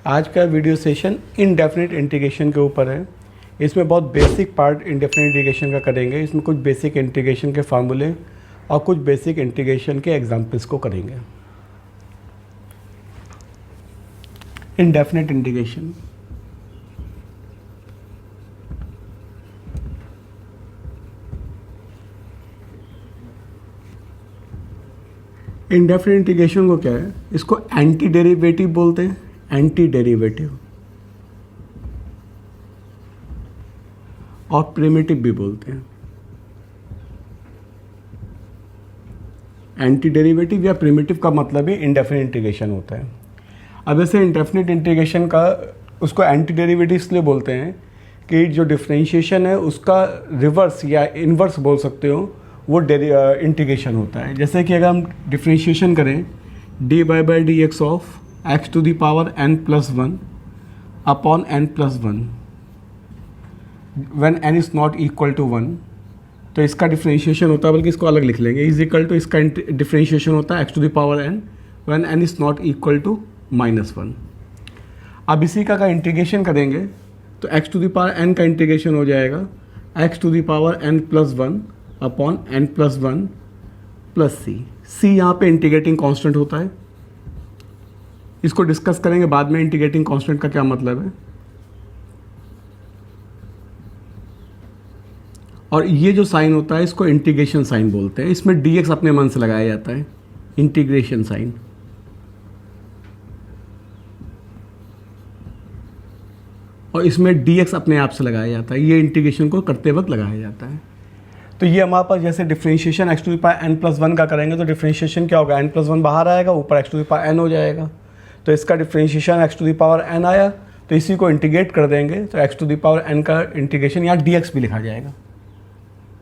आज का video session indefinite integration के ऊपर है। इसमें बहुत बेसिक पार्ट इनडेफिनिट इंटीग्रेशन का करेंगे। इसमें कुछ बेसिक इंटीग्रेशन के फार्मूले और कुछ बेसिक इंटीग्रेशन के एग्जांपल्स को करेंगे। इनडेफिनिट इंटीग्रेशन इनडेफिनिट इंटीग्रेशन को क्या है, इसको एंटी डेरिवेटिव बोलते हैं। एंटी डेरिवेटिव और प्रिमिटिव भी बोलते हैं। एंटी डेरिवेटिव या प्रिमिटिव का मतलब ही इनडेफिनिट इंटीग्रेशन होता है। अब ऐसे इनडेफिनिट इंटीग्रेशन का उसको एंटी डेरिवेटिव इसलिए बोलते हैं कि जो डिफरेंशिएशन है उसका रिवर्स या इन्वर्स बोल सकते हो, वो इंटीग्रेशन होता है। जैसे कि अगर हम डिफरेंशिएशन करें d by by d x of x to the power n plus one upon n plus one when n is not equal to one, तो इसका डिफरेंशिएशन होता है, बल्कि इसको अलग लिख लेंगे, इज इक्वल टू इसका डिफरेंशिएशन होता है x to the power n when n is not equal to minus one. अब इसी का इंटीग्रेशन करेंगे तो x to the power n का इंटीग्रेशन हो जाएगा x to the power n plus one upon n plus one plus c यहाँ पे इंटीग्रेटिंग कांस्टेंट होता है। इसको डिस्कस करेंगे बाद में इंटीग्रेटिंग कांस्टेंट का क्या मतलब है। और ये जो साइन होता है इसको इंटीग्रेशन साइन बोलते हैं। इसमें dx अपने मन से लगाया जाता है, इंटीग्रेशन साइन। और इसमें dx अपने आप से लगाया जाता है, ये इंटीग्रेशन को करते वक्त लगाया जाता है। तो ये हमारे पास जैसे differentiation x to the power n plus one का करेंगे तो डिफरेंशिएशन क्या होगा, n प्लस वन बाहर आएगा, ऊपर x to the power n हो जाएगा। तो इसका differentiation x to the power n आया, तो इसी को इंटीग्रेट कर देंगे तो x to the power n का इंटीग्रेशन यहाँ dx भी लिखा जाएगा।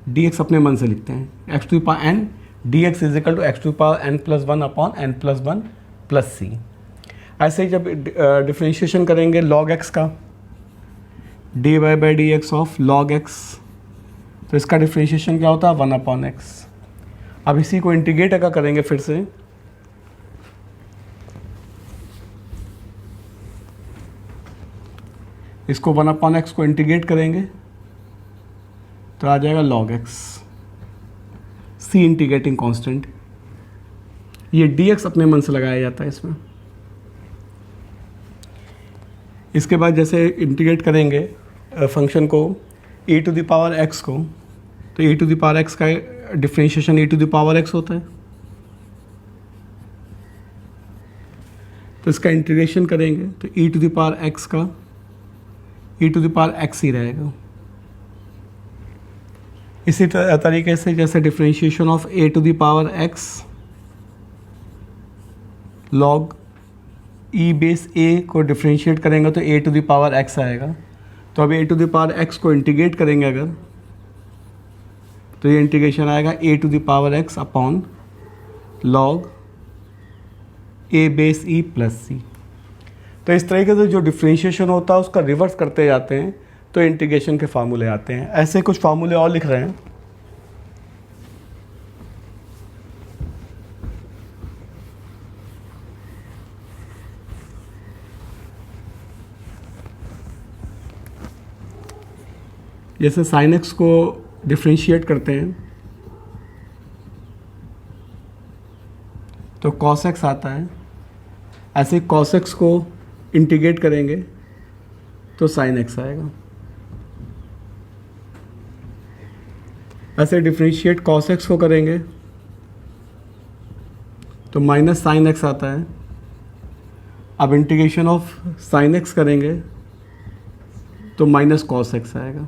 dx अपने मन से लिखते हैं, x to the power n dx is equal to x to the power n plus one upon n plus one plus c. ऐसे ही जब डिफरेंशिएशन करेंगे log x का d y by d x of log x, तो इसका differentiation क्या होता है, वन अपॉन एक्स। अब इसी को इंटीग्रेट अगर करेंगे फिर से, इसको वन अपॉन एक्स को इंटीग्रेट करेंगे तो आ जाएगा log x, सी इंटीग्रेटिंग कांस्टेंट। ये dx अपने मन से लगाया जाता है इसमें। इसके बाद जैसे इंटीग्रेट करेंगे फंक्शन को e to the power x को, तो e to the power x का differentiation e to the power x होता है। तो इसका इंटीग्रेशन करेंगे तो e to the power x का e to the power x ही रहेगा। इसी तरीके से जैसे differentiation of a to the power x log e base a को डिफरेंशिएट करेंगे तो a to the power x आएगा। तो अब a to the power x को इंटीग्रेट करेंगे अगर, तो ये इंटीग्रेशन आएगा a to the power x upon log a base e plus c. तो इस तरीके से जो डिफरेंशिएशन होता है उसका रिवर्स करते जाते हैं तो इंटीग्रेशन के फार्मूले आते हैं। ऐसे कुछ फार्मूले और लिख रहे हैं। जैसे sin x को डिफरेंशिएट करते हैं तो cos x आता है, ऐसे cos x को इंटीग्रेट करेंगे तो sin x आएगा। ऐसे डिफरेंशिएट cos x को करेंगे तो माइनस sin x आता है। अब इंटीग्रेशन ऑफ sin x करेंगे तो माइनस cos x आएगा।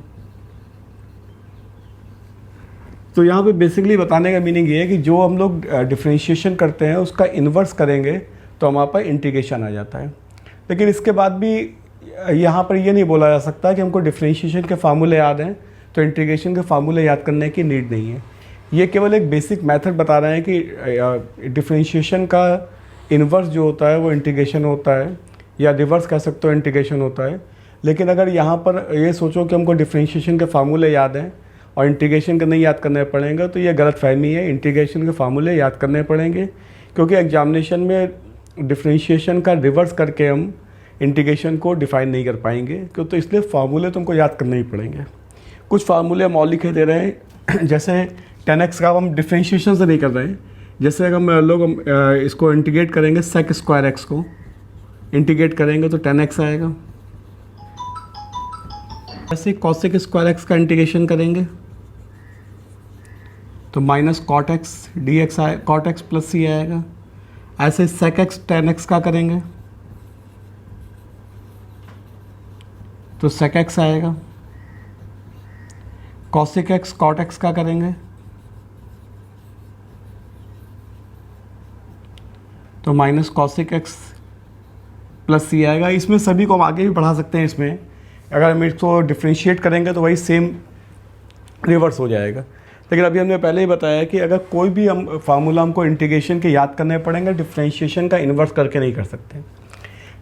तो यहाँ पे बेसिकली बताने का मीनिंग ये है कि जो हम लोग डिफरेंशिएशन करते हैं उसका इन्वर्स करेंगे तो हमारे पास इंटीग्रेशन आ जाता है। लेकिन इसके बाद भी यहाँ पर ये नहीं बोला जा सकता कि हमको डिफरेंशिएशन के फार्मूले याद हैं तो इंटीग्रेशन के फार्मूले याद करने की नीड नहीं है। ये केवल एक बेसिक मेथड बता रहे हैं कि डिफरेंशिएशन का इन्वर्स जो होता है वो इंटीग्रेशन होता है, या रिवर्स कह सकते हो इंटीग्रेशन होता है। लेकिन अगर यहाँ पर ये सोचो कि हमको डिफरेंशिएशन के फार्मूले याद हैं और इंटीग्रेशन के नहीं याद करने पड़ेंगे तो ये गलत फहमी है। इंटीग्रेशन के फार्मूले याद करने पड़ेंगे क्योंकि एग्जामिनेशन में डिफरेंशिएशन का रिवर्स करके हम इंटीग्रेशन को डिफाइन नहीं कर पाएंगे, क्यों? तो इसलिए फार्मूले तुमको याद करने ही पड़ेंगे। कुछ फार्मूले मौलिक ही दे रहे हैं, जैसे 10x का हम डिफ्रेंशिएशन से नहीं कर रहे हैं। जैसे अगर हम लोग इसको इंटीग्रेट करेंगे, सेक स्क्वायर एक्स को इंटीग्रेट करेंगे तो 10x आएगा। ऐसे कॉसेक स्क्वायर एक्स का इंटीग्रेशन करेंगे तो minus cot x d x आए, कॉट एक्स प्लस सी आएगा। ऐसे सेक एक्स टेन एक्स का करेंगे तो सेक एक्स आएगा। कॉसेक एक्स कॉट एक्स का करेंगे तो minus cosec x plus c आएगा। इसमें सभी को हम आगे भी बढ़ा सकते हैं। इसमें अगर हम इसको डिफ्रेंशिएट करेंगे तो वही सेम रिवर्स हो जाएगा। लेकिन अभी हमने पहले ही बताया कि अगर कोई भी हम फार्मूला हमको इंटीग्रेशन के याद करने पड़ेंगे, डिफ्रेंशिएशन का इन्वर्स करके नहीं कर सकते।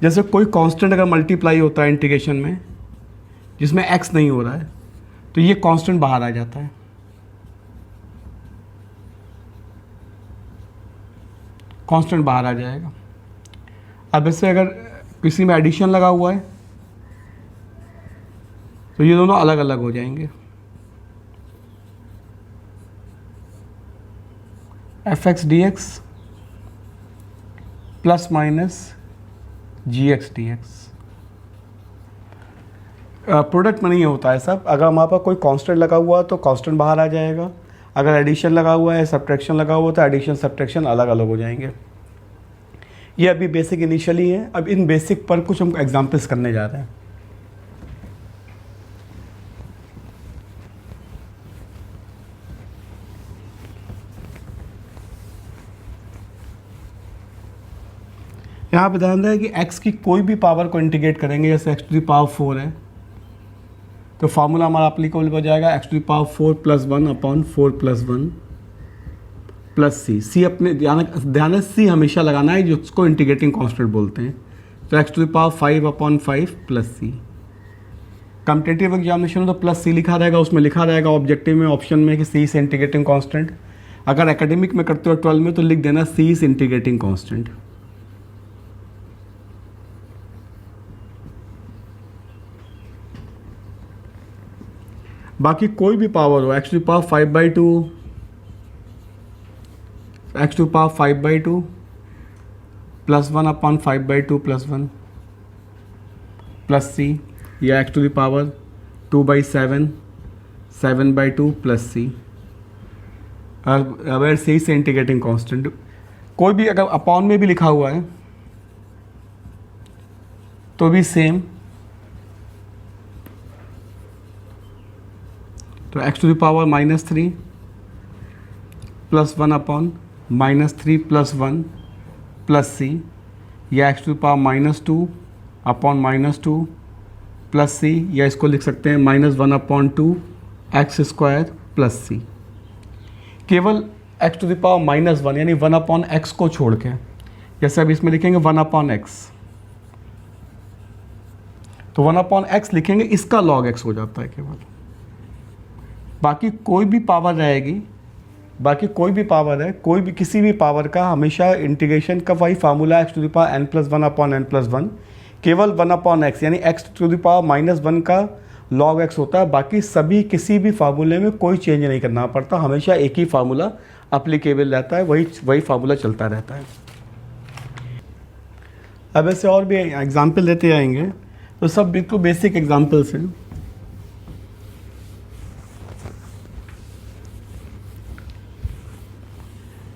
जैसे कोई कांस्टेंट अगर मल्टीप्लाई होता है इंटीग्रेशन में जिसमें एक्स नहीं हो रहा है तो ये कांस्टेंट बाहर आ जाता है, कांस्टेंट बाहर आ जाएगा। अब इससे अगर किसी में एडिशन लगा हुआ है तो ये दोनों अलग अलग हो जाएंगे। F x d x plus minus g x d x. Product में नहीं होता है सब। अगर हमारे पास कोई कांस्टेंट लगा हुआ है तो कांस्टेंट बाहर आ जाएगा, अगर एडिशन लगा हुआ है, सब्ट्रैक्शन लगा हुआ तो एडिशन सब्ट्रैक्शन अलग अलग हो जाएंगे। ये अभी बेसिक इनिशियली है। अब इन बेसिक पर कुछ हम एग्जांपल्स करने जा रहे हैं। यहाँ पे ध्यान रहे कि x की कोई भी पावर को इंटीग्रेट करेंगे, जैसे x टू द पावर 4 है तो फार्मूला हमारा अप्लीकेबल हो जाएगा x to the power 4 plus 1 upon 4 plus 1 plus c. अपने ध्यान है सी हमेशा लगाना है, जिसको इंटीग्रेटिंग कांस्टेंट बोलते हैं। तो x to the power 5 upon 5 plus c. Competitive examination में तो प्लस सी लिखा रहेगा, उसमें लिखा रहेगा ऑब्जेक्टिव में ऑप्शन में कि सी इज इंटीग्रेटिंग कांस्टेंट। अगर एकेडमिक में करते हो 12 में तो लिख देना सी इज इंटीग्रेटिंग कांस्टेंट। बाकी कोई भी पावर हो, x to power 5/2, x to power 5/2 plus 1 upon 5/2 plus 1 plus c, या x to power 2/7 7/2 plus c. अगर सी से इंटीग्रेटिंग कांस्टेंट कोई भी अगर अपॉन में भी लिखा हुआ है तो भी सेम। तो x to the power -3 plus 1 upon -3 plus 1 plus c, या x to the power -2 upon -2 plus c, या इसको लिख सकते हैं -1 upon 2 x square plus c. केवल x टू द पावर -1 यानी 1 अपॉन एक्स को छोड़ के, जैसे अब इसमें लिखेंगे 1 अपॉन एक्स, तो 1 अपॉन एक्स लिखेंगे, इसका लॉग एक्स हो जाता है केवल। बाकी कोई भी पावर रहेगी, बाकी कोई भी पावर है, कोई भी किसी भी पावर का हमेशा इंटीग्रेशन का वही formula x to the power n+1 upon n+1, केवल 1 अपॉन एक्स यानी x टू द पावर -1 का log x होता है। बाकी सभी किसी भी फार्मूले में कोई चेंज नहीं करना पड़ता, हमेशा एक ही फार्मूला अप्लीकेबल रहता है, वही फार्मूला चलता रहता है। अब ऐसे और भी एग्जाम्पल देते आएंगे, तो सब बिल्कुल बेसिक एग्जाम्पल्स हैं।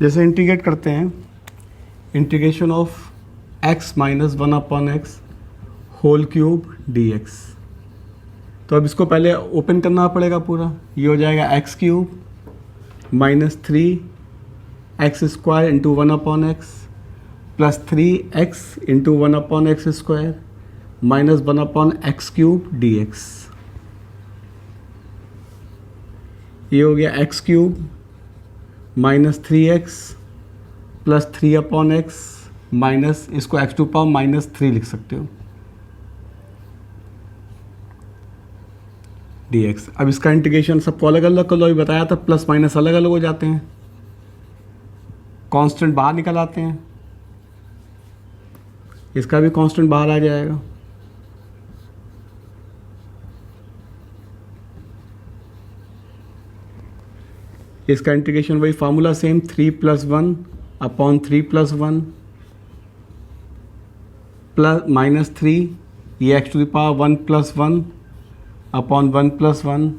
जैसे इंटीग्रेट करते हैं, integration of x minus 1 upon x whole cube dx। तो अब इसको पहले ओपन करना पड़ेगा पूरा। ये हो जाएगा x cube -3 x² into 1 upon x plus 3x into 1 upon x square minus 1 upon x cube dx। ये हो गया x cube -3x plus 3 upon x minus, इसको x टू पावर -3 लिख सकते हो dx। अब इसका इंटीग्रेशन सबको अलग अलग कर लो, अभी बताया था प्लस माइनस अलग अलग हो जाते हैं, कांस्टेंट बाहर निकल आते हैं, इसका भी कांस्टेंट बाहर आ जाएगा। इसका इंटीग्रेशन वही फार्मूला सेम, 3+1 अपॉन 3+1 प्लस -3, ये x⁻1+1 अपॉन 1+1।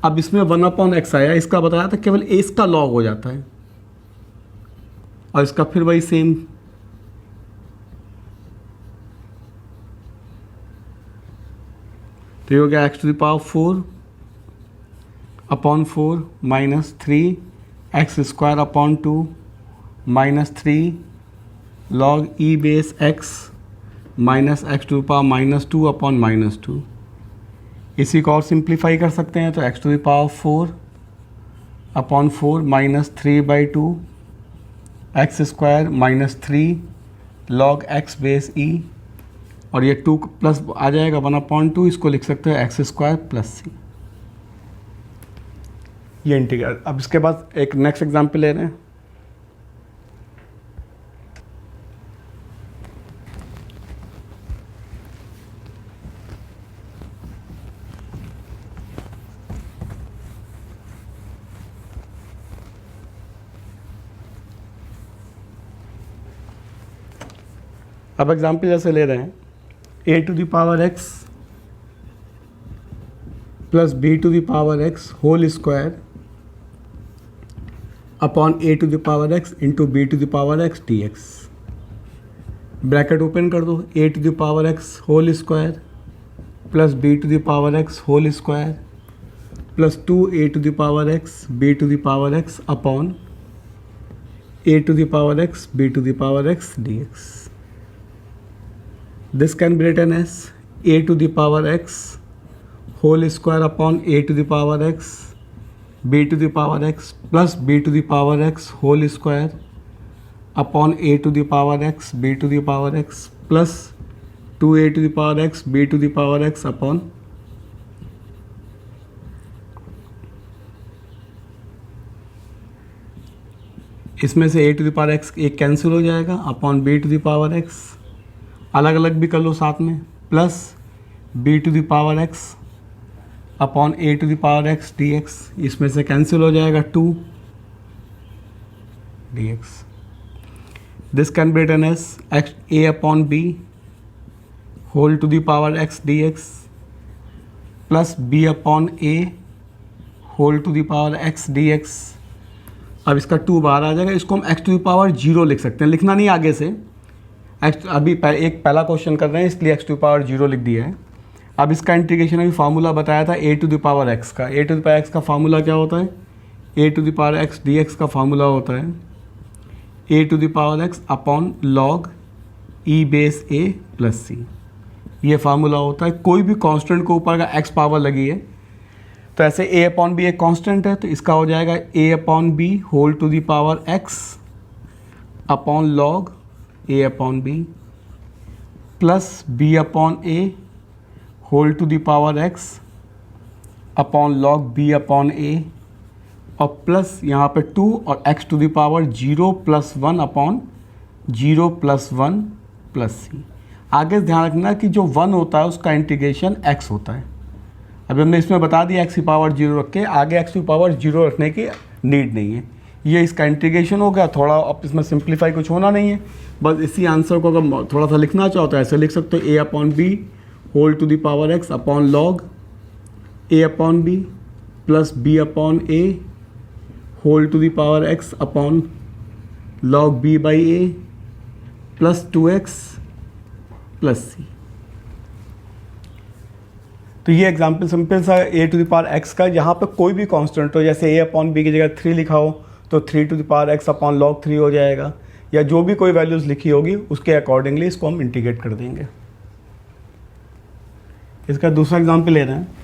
अब इसमें 1/x आया, इसका बताया था केवल इसका लॉग हो जाता है, और इसका फिर वही सेम, तो ये हो गया x⁻4 upon 4 -3 x² upon 2 -3 log e base x minus x⁻2 upon -2। इसी को और सिंप्लीफाई कर सकते हैं, तो x⁻4 upon 4 -3/2 x² -3 log x base e, और ये 2 प्लस आ जाएगा 1/2, इसको लिख सकते हो x² प्लस c। ये इंटीग्रल। अब इसके बाद एक नेक्स्ट एग्जाम्पल ले रहे हैं। अब एग्जाम्पल जैसे ले रहे हैं, a⁻x plus b⁻x whole square upon a⁻x into b⁻x dx। Bracket open कर दो, a⁻x whole square plus b⁻x whole square plus 2a⁻x b⁻x upon a⁻x b⁻x dx। This can be written as a⁻x whole square upon a⁻x b⁻x plus b⁻x whole square upon a⁻x b⁻x plus 2a⁻x b⁻x upon इसमें से a⁻x एक cancel हो जाएगा upon b⁻x, अलग अलग भी कर लो साथ में, plus b⁻x upon a⁻x dx, इसमें से कैंसिल हो जाएगा 2 dx। This can be written as a upon b whole to the power x dx plus b upon a whole to the power x dx। अब इसका 2 बाहर आ जाएगा, इसको हम x⁻0 लिख सकते हैं, लिखना नहीं आगे से, अभी एक पहला क्वेश्चन कर रहे हैं इसलिए x⁻0 लिख दिया है। अब इसका इंटीग्रेशन अभी फार्मूला बताया था a⁻x का, a⁻x का फार्मूला क्या होता है, a⁻x dx का फार्मूला होता है a⁻x upon log e base a plus c। ये फार्मूला होता है, कोई भी कांस्टेंट को ऊपर का x पावर लगी है तो ऐसे a अपॉन b एक कांस्टेंट है, तो इसका हो जाएगा a upon b whole to the power x upon log a upon b plus b upon a whole to the power x upon log b upon a और plus यहाँ पे 2 और x to the power 0 plus 1 upon 0 plus 1 plus c। आगे ध्यान रखना कि जो 1 होता है उसका इंटीग्रेशन x होता है। अभी हमने इसमें बता दिया x की पावर 0 रख के, आगे x की पावर 0 रखने की नीड नहीं है। ये इसका इंटीग्रेशन हो गया, थोड़ा अब इसमें सिंप्लीफाई कुछ होना नहीं है, बस इसी आंसर को अगर थोड़ा सा लिखना चाहो तो ऐसे लिख सकते हो a upon b whole to the power x upon log a upon b plus b upon a whole to the power x upon log b by a plus 2x plus c। तो ये example simple सा a⁻x का, यहाँ पे कोई भी constant हो, जैसे a अपॉन b की जगह 3 लिखा हो तो 3⁻x अपॉन लॉग 3 हो जाएगा, या जो भी कोई वैल्यूज़ लिखी होगी उसके अकॉर्डिंगली इसको हम इंटीग्रेट कर देंगे। इसका दूसरा एग्जाम्पल ले रहे हैं।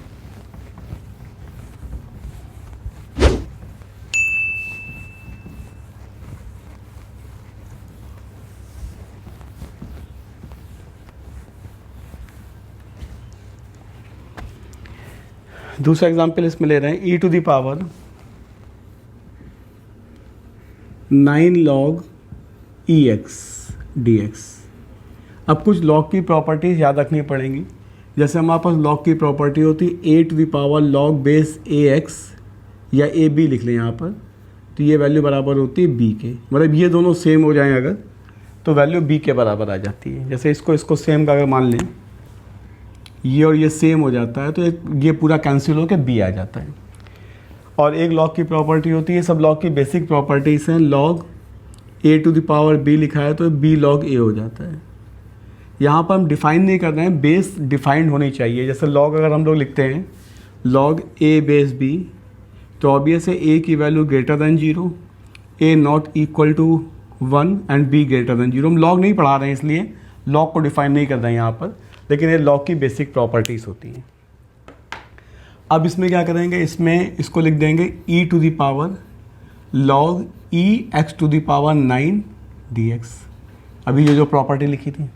दूसरा एग्जाम्पल इसमें ले रहे हैं e to the power 9 log ex dx। अब कुछ लॉग की प्रॉपर्टीज याद रखनी पड़ेंगी, जैसे हमारे पास लॉग की प्रॉपर्टी होती है a to the power log base ax या ab लिख लें यहाँ पर, तो ये वैल्यू बराबर होती है बी के, मतलब ये दोनों सेम हो जाएं अगर तो वैल्यू बी के बराबर आ जाती है। जैसे इसको सेम का अगर मान लें, ये और ये सेम हो जाता है तो ये पूरा कैंसिल होकर बी आ जाता है। और एक लॉग की प्रॉपर्टी होती है, सब लॉग की बेसिक प्रॉपर्टीज़ हैं, log a to the power b लिखा है तो बी लॉग ए हो जाता है। यहाँ पर हम डिफाइन नहीं कर रहे हैं, बेस डिफाइंड होनी चाहिए। जैसे लॉग अगर हम लोग लिखते हैं लॉग ए बेस बी, तो ऑब्वियस है ए की value greater than 0, a not equal to 1 and b greater than 0। हम लॉग नहीं पढ़ा रहे हैं इसलिए लॉग को डिफाइन नहीं कर रहे हैं यहाँ पर, लेकिन ये लॉग की बेसिक प्रॉपर्टीज़ होती हैं। अब इसमें क्या करेंगे, इसमें इसको लिख देंगे e to the power log e x to the power 9 dx। अभी ये जो प्रॉपर्टी लिखी थी,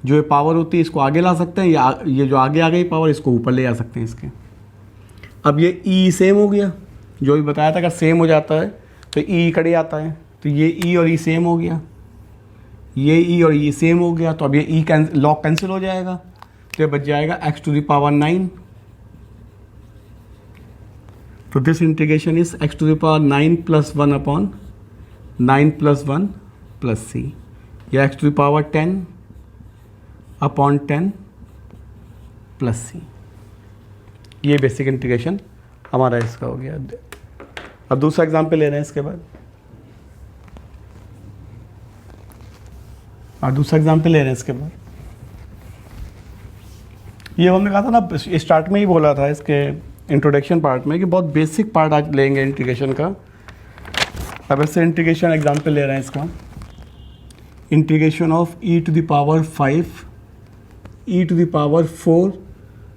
जो ये पावर होती है इसको आगे ला सकते हैं, या ये जो आगे आ गई पावर इसको ऊपर ले जा सकते हैं इसके। अब ये ई सेम हो गया, जो भी बताया था अगर सेम हो जाता है तो ई कड़े आता है, तो ये ई और ई सेम हो गया, ये ई और ई सेम हो गया, तो अब ये ई लॉग कैंसिल हो जाएगा, तो ये बच जाएगा एक्स टू द पावर 9। तो this integration is x to the power 9 plus 1 upon 9 plus 1 plus c, या x to the power 10 upon 10 plus c. ये बेसिक इंटीग्रेशन हमारा इसका हो गया। अब दूसरा एग्जाम्पल ले रहे हैं इसके बाद, दूसरा एग्जाम्पल ले रहे हैं इसके बाद। ये हमने कहा था ना, स्टार्ट में ही बोला था इसके इंट्रोडक्शन पार्ट में कि बहुत बेसिक पार्ट आज लेंगे इंटीग्रेशन का। अब ऐसे इंटीग्रेशन एग्जाम्पल ले रहे हैं इसका, integration of e to the power 5 e to the power 4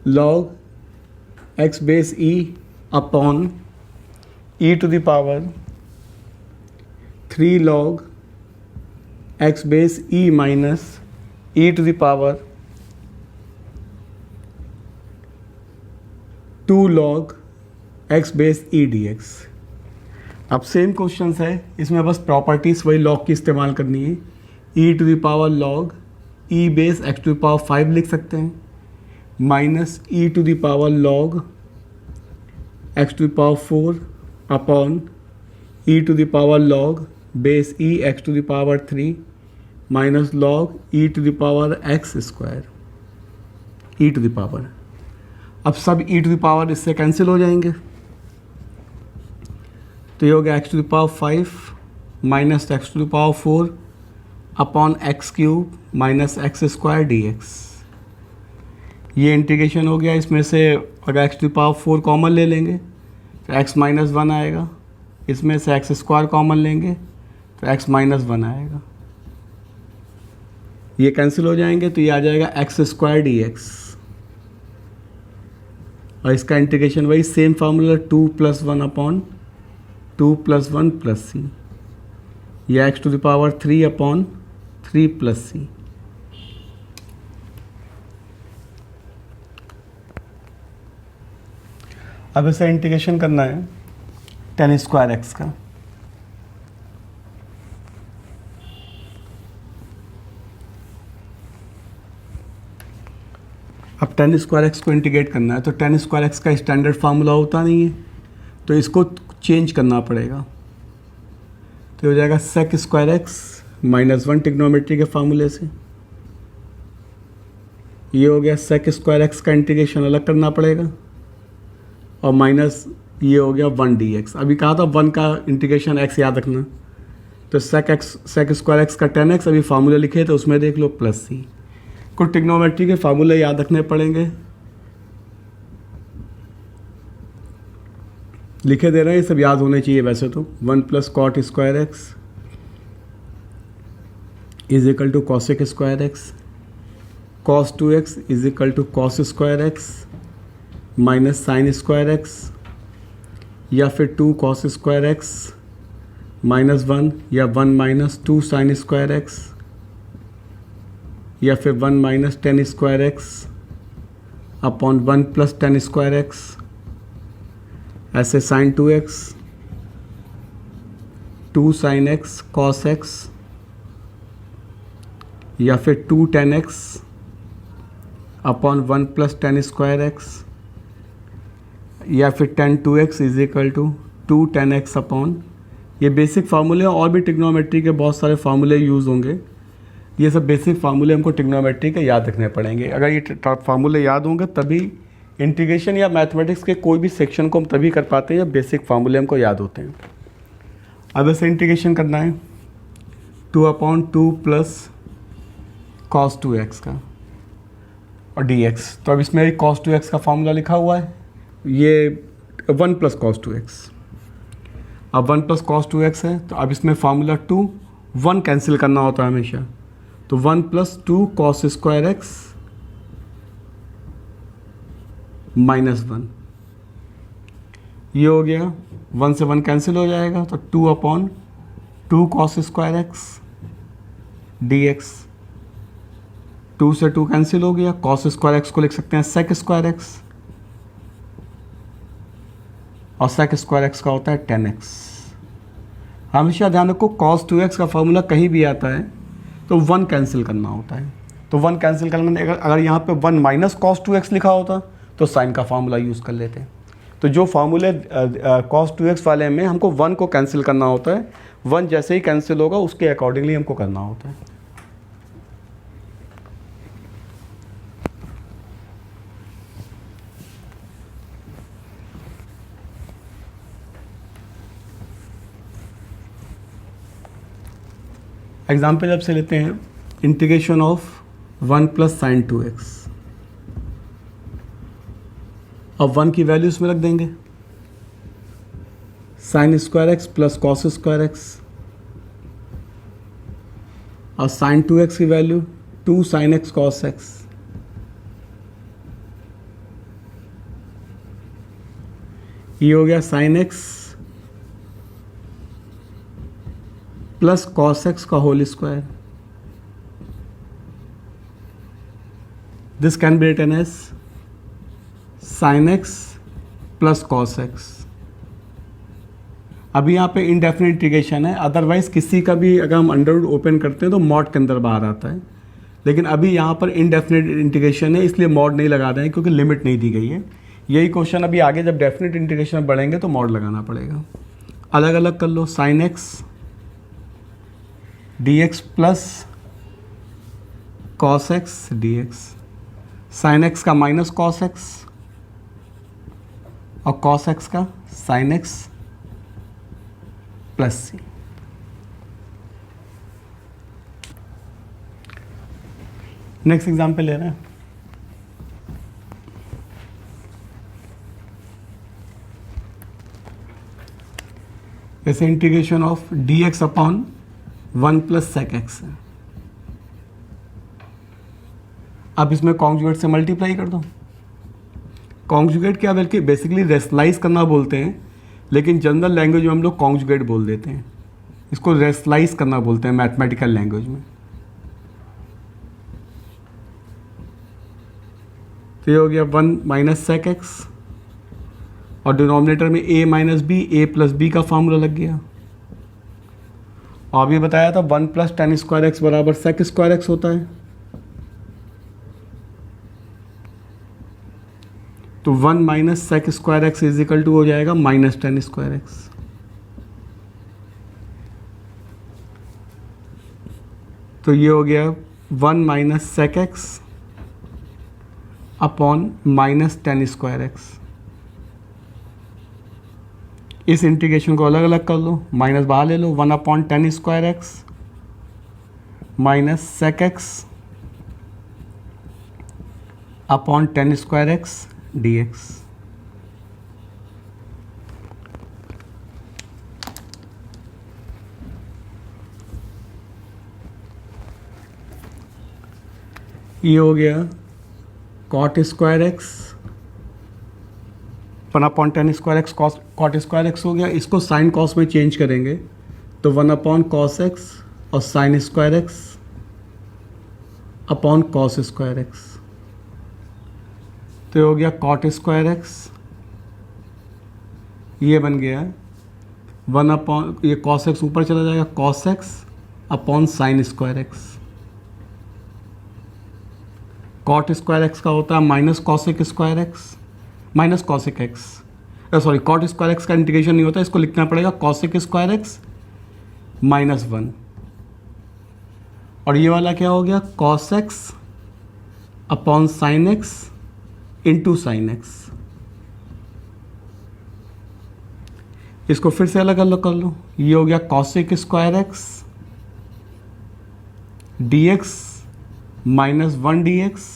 log x base e upon e to the power 3 log x base e minus e to the power 2 log x base e d x. अब same question है, इसमें बस properties वही log की इस्तेमाल करनी है। E to the power log e base x to the power 5 लिख सकते हैं, minus e to the power log x to the power 4 upon e to the power log base e x to the power 3 minus log e to the power x square e to the power. अब सब e to the power इससे cancel हो जाएंगे, तो ये हो गया x to the power 5 minus x to the power 4 upon x cube minus x square d x. ये इंटीग्रेशन हो गया। इसमें से अगर x to the power 4 common ले लेंगे तो एक्स माइनस 1 आएगा, इसमें से एक्स स्क्वायर कॉमन लेंगे तो एक्स माइनस 1 आएगा, ये कैंसिल हो जाएंगे तो ये आ जाएगा एक्स स्क्वायर डी एक्स। और इसका इंटीग्रेशन वही same formula 2 plus 1 upon 2 plus 1 plus c, या x to the power 3 upon 3 plus c. अब इसे इंटीग्रेशन करना है tan स्क्वायर एक्स का। अब tan स्क्वायर एक्स को इंटीग्रेट करना है, तो tan स्क्वायर एक्स का स्टैंडर्ड फार्मूला होता नहीं है, तो इसको चेंज करना पड़ेगा। तो हो जाएगा sec square x minus 1 trigonometry के फार्मूले से, ये हो गया sec स्क्वायर एक्स का इंटीग्रेशन अलग करना पड़ेगा, और माइनस ये हो गया 1 dx। अभी कहा था 1 का इंटीग्रेशन x याद रखना, तो sec स्क्वायर एक्स का tan x अभी फार्मूले लिखे तो उसमें देख लो प्लस सी। कुछ ट्रिग्नोमेट्री के फार्मूले याद रखने पड़ेंगे, लिखे दे रहे हैं, ये सब याद होने चाहिए वैसे तो। 1 plus cot square x is equal to cosec square x, cos 2x is equal to cos square x minus sine square x, या फिर 2 कॉस स्क्वायर एक्स माइनस 1, या 1 माइनस 2 साइन स्क्वायर एक्स, या फिर 1 minus tan square x upon 1 plus tan square x, ऐसे sine 2x 2 sine x cos x, या फिर 2 tan x upon 1 plus tan square x, या फिर tan 2x is equal to two tan x upon, ये basic फार्मूले, और भी trigonometry के बहुत सारे फार्मूले यूज़ होंगे। ये सब बेसिक फार्मूले हमको ट्रिग्नोमेट्री के याद रखने पड़ेंगे। अगर ये फार्मूले याद होंगे तभी इंटीग्रेशन या मैथमेटिक्स के कोई भी सेक्शन को हम तभी कर पाते हैं जब बेसिक फार्मूले हमको याद होते हैं। अब ऐसे इंटीग्रेशन करना है 2/2 प्लस cos 2x का और dx। तो अब इसमें cos 2x का फार्मूला लिखा हुआ है, ये 1 प्लस cos 2x। अब 1 प्लस cos 2x है, तो अब इसमें फार्मूला 2 1 कैंसिल करना होता है हमेशा, तो 1 plus 2 cos square x minus 1, ये हो गया। 1 से 1 कैंसिल हो जाएगा, तो 2/2 cos स्क्वायर एक्स dx। 2 से 2 कैंसिल हो गया, cos स्क्वायर एक्स को लिख सकते हैं sec स्क्वायर एक्स, और sec स्क्वायर एक्स का होता है 10x। हमेशा ध्यान रखो cos 2x का फार्मूला कहीं भी आता है तो 1 कैंसिल करना होता है, तो 1 कैंसिल करना, अगर यहाँ पे 1 माइनस cos 2x लिखा होता तो साइन का फार्मूला यूज़ कर लेते हैं। तो जो फार्मूले cos 2x वाले में हमको 1 को कैंसिल करना होता है, 1 जैसे ही कैंसिल होगा उसके अकॉर्डिंगली हमको करना होता है। एग्जाम्पल अब से लेते हैं integration of 1 plus sign 2x। अब 1 की वैल्यू इसमें रख देंगे, sine square x plus cos square x, और साइन 2x की value 2 sine x cos x. ये हो गया sine x plus cos x का whole square. This can be written as sine x plus cos x. अभी यहाँ पे indefinite integration है, अदरवाइज किसी का भी अगर हम अंडर रूट ओपन करते हैं तो मॉड के अंदर बाहर आता है, लेकिन अभी यहाँ पर इनडेफिनिट इंटीग्रेशन है इसलिए मॉड नहीं लगा रहे हैं क्योंकि लिमिट नहीं दी गई है। यही क्वेश्चन अभी आगे जब डेफिनेट इंटीग्रेशन में बढ़ेंगे तो मॉड लगाना पड़ेगा। अलग अलग कर लो, sine x dx plus cos x dx, sine x का माइनस कॉस एक्स और कॉस एक्स का sine x plus c. Next example ले रहे हैं, जैसे integration of dx upon 1 plus sec x है। अब इसमें कॉन्जुगेट से मल्टीप्लाई कर दो। कॉन्जुगेट क्या बल्कि बेसिकली रेशनलाइज करना बोलते हैं, लेकिन जनरल लैंग्वेज में हम लोग कॉन्जुगेट बोल देते हैं, इसको रेशनलाइज करना बोलते हैं मैथमेटिकल लैंग्वेज में। तो ये हो गया 1 माइनस सेक एक्स, और डिनोमिनेटर में a minus b, a plus b का फार्मूला लग गया। और अभी बताया था 1 प्लस टेन स्क्वायर एक्स बराबर सेक स्क्वायर एक्स होता है, तो 1 minus sec square x is equal to हो जाएगा माइनस टेन स्क्वायर एक्स। तो ये हो गया 1 minus sec x upon minus tan square x. इस इंटीग्रेशन को अलग अलग कर लो, माइनस बाहर ले लो, 1 upon tan square x minus sec x upon tan square x d x. ये हो गया cot square x 1 upon tan square x cot square x हो गया। इसको साइन कॉस में चेंज करेंगे तो 1 अपॉन कॉस एक्स और sign square x upon cos square x. तो ये हो गया कॉट स्क्वायर एक्स, ये बन गया 1 अपॉन, ये कॉस एक्स ऊपर चला जाएगा, cos x upon sine square x. Cot square x का होता है minus cosec square x minus cosec x. Sorry cot square x का इंटीग्रेशन नहीं होता, इसको लिखना पड़ेगा कॉसेक स्क्वायर एक्स माइनस 1, और ये वाला क्या हो गया cos x upon sine x into sine x. इसको फिर से अलग अलग कर लो, ये हो गया cosec square x d x minus 1 d x,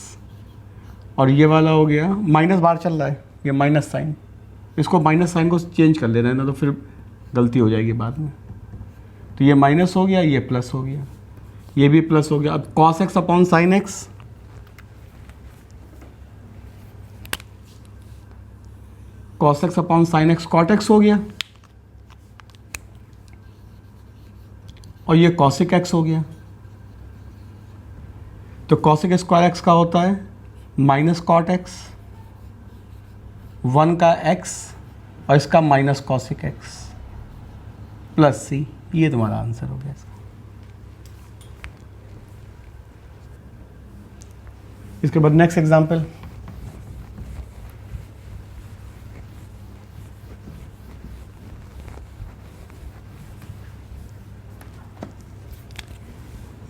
और ये वाला हो गया माइनस बाहर चल रहा है, ये माइनस साइन, इसको माइनस साइन को चेंज कर लेना है ना, तो फिर गलती हो जाएगी बाद में। तो ये माइनस हो गया, ये प्लस हो गया, ये भी प्लस हो गया। अब cos x upon sine x, cos x upon sine x cot x हो गया, और ये कॉसिक एक्स हो गया। तो कॉसिक स्क्वायर एक्स का होता है माइनस कॉट एक्स, 1 का एक्स और इसका minus cosec x plus c, ये तुम्हारा आंसर हो गया इसका। इसके बाद next example,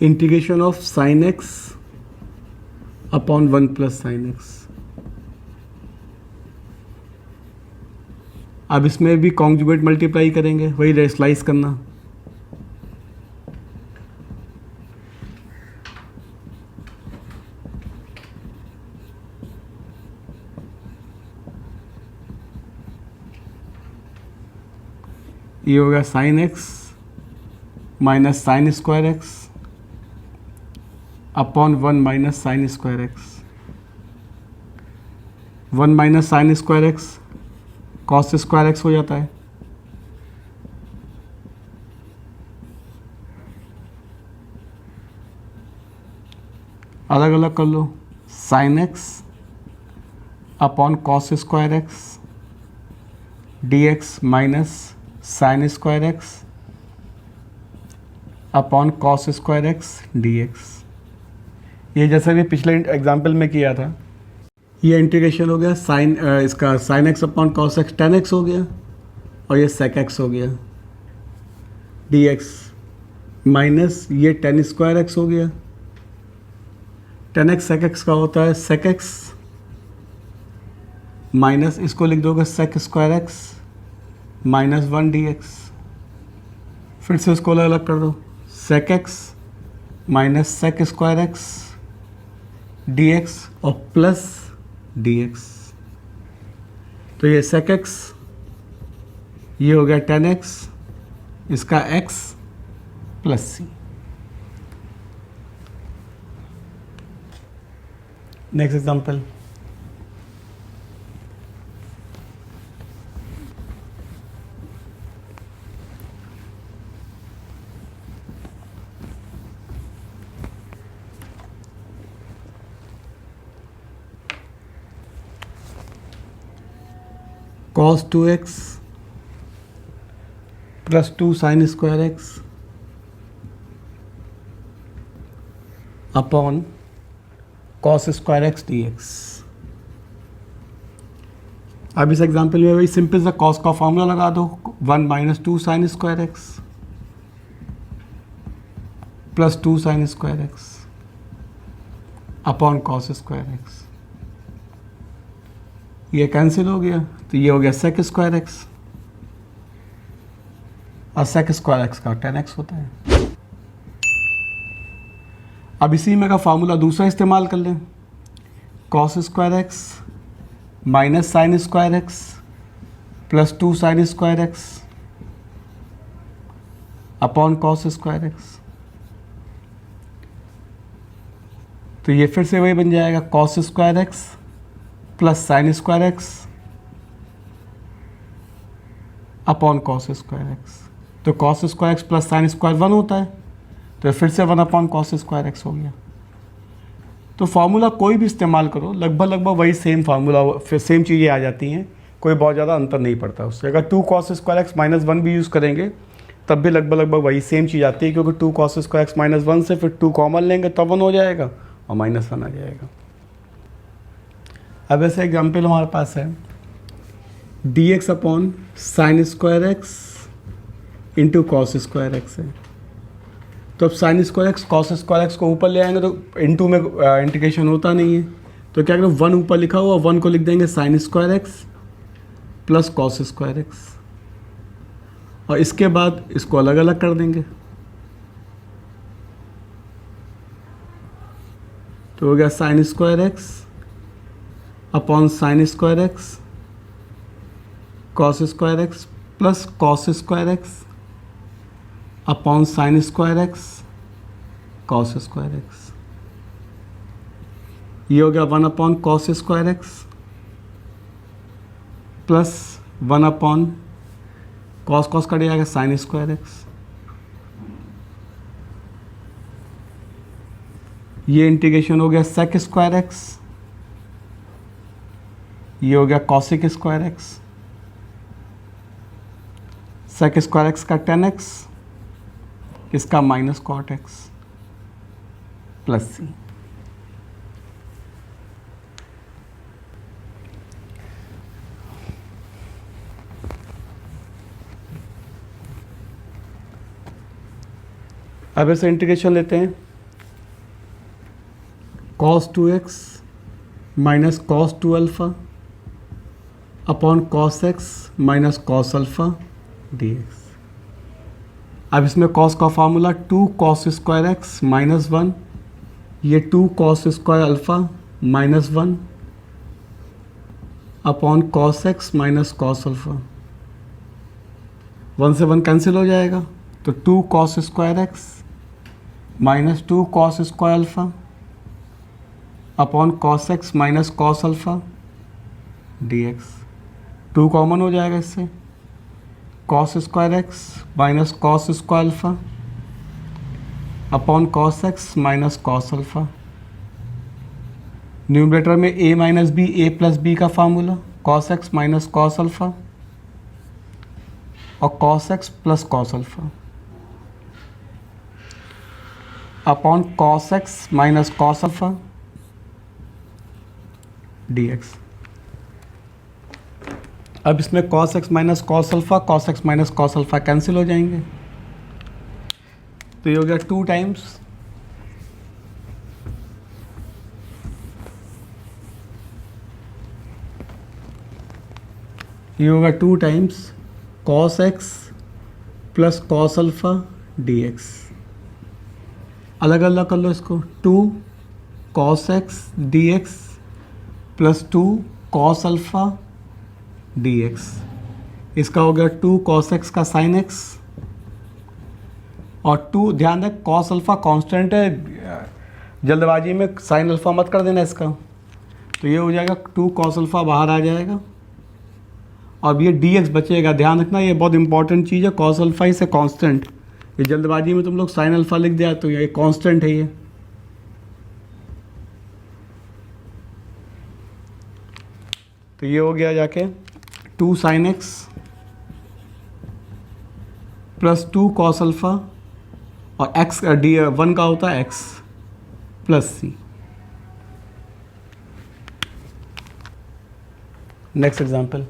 integration of sine x upon 1 plus sine x. अब इसमें भी कॉन्जुगेट मल्टीप्लाई करेंगे, वही रेस्लाइज करना। ये हो गया sine x minus sine square x upon 1 minus sine square x. 1 minus sine square x cos square x हो जाता है, अलग अलग कर लो, sine x upon cos square x d x minus sine square x upon cos square x d x. ये जैसे भी पिछले एग्जाम्पल में किया था, ये इंटीग्रेशन हो गया साइन इसका sign x upon cos x tan x हो गया, और ये सेक एक्स हो गया डी एक्स माइनस ये टेन स्क्वायर एक्स हो गया, टेन एक्स सेक एक्स का होता है सेक एक्स माइनस इसको लिख दोगे sec square x minus 1 d x. फिर से इसको अलग अलग कर दो, sec x minus sec square x d x और प्लस डी एक्स। तो ये सेक एक्स, ये हो गया टेन एक्स, इसका x plus c. Next example, cos 2x plus 2 sine square x upon cos square x d x. अब इस example में वही सिंपल सा कॉस का फॉर्मूला लगा दो, 1 minus 2 sine square x plus 2 sine square x upon cos square x. ये cancel हो गया, तो ये हो गया सेक स्क्वायर एक्स, और सेक स्क्वायर एक्स का 10x होता है। अब इसी में का फार्मूला दूसरा इस्तेमाल कर लें, cos square x minus sine square x plus 2 sine square x upon cos square x. तो ये फिर से वही बन जाएगा cos square x plus sine square x upon cos square x. तो cos square x plus sine square 1 होता है, तो फिर से 1 अपॉन कॉस स्क्वायर एक्स हो गया। तो फार्मूला कोई भी इस्तेमाल करो, लगभग वही सेम फार्मूला, फिर सेम चीज़ें आ जाती हैं, कोई बहुत ज़्यादा अंतर नहीं पड़ता उससे। अगर 2 कॉस स्क्वायर एक्स माइनस 1 भी यूज़ करेंगे तब भी लगभग वही सेम चीज़ आती है, क्योंकि 2 कॉस स्क्वायर एक्स माइनस 1 से फिर 2 कॉमन लेंगे तब 1 हो जाएगा और माइनस 1 आ जाएगा। अब ऐसे एग्जाम्पल हमारे पास है, D x upon sine square x into cos square x है। तो अब sign square x cos square x को ऊपर ले आएंगे तो इंटू में इंटीग्रेशन होता नहीं है, तो क्या करें, वन ऊपर लिखा हुआ, वन को लिख देंगे sine square x plus cos square x, और इसके बाद इसको अलग अलग कर देंगे। तो हो गया sine square x upon sine square x cos square x plus cos square x upon sine square x cos square x. ये हो गया one upon cos square x plus one upon cos cos cut जाएगा sine square x. ये integration हो गया sec square x, ये हो गया cosec square x, sec square x का टेन एक्स, इसका minus cot x plus c. अब इसे इंटीग्रेशन लेते हैं, cos 2x minus cos 2 alpha upon cos x minus cos alpha d x. अब इसमें कॉस का formula 2 cos square x minus 1, ये 2 cos square alpha minus 1 upon cos x minus cos alpha. 1 से 1 cancel हो जाएगा, तो 2 cos square x minus 2 cos square alpha upon cos x minus cos alpha d x. 2 common हो जाएगा इससे, cos square x minus cos square alpha upon cos x minus cos alpha. Numerator में a minus b, a plus b का formula, cos x minus cos alpha और cos x plus cos alpha upon cos x minus cos alpha d x. अब इसमें cos x minus cos alpha, cos x minus cos alpha cancel हो जाएंगे, तो ये हो गया 2 टाइम्स ये होगा 2 times cos x plus cos alpha d x. अलग अलग कर लो इसको, 2 cos x D x plus 2 cos alpha d x. इसका हो गया 2 cos x का साइन एक्स और 2, ध्यान रख cos अल्फ़ा कांस्टेंट है, जल्दबाजी में साइन अल्फ़ा मत कर देना इसका। तो ये हो जाएगा 2 cos अल्फ़ा बाहर आ जाएगा और ये डी एक्स बचेगा। ध्यान रखना ये बहुत इंपॉर्टेंट चीज़ है, cos अल्फ़ा इसे कांस्टेंट, ये जल्दबाजी में तुम लोग साइन अल्फ़ा लिख दिया तो ये कांस्टेंट है ये। तो ये हो गया जाके 2 sin x plus 2 cos alpha और x डी 1 का होता है x plus c. Next example,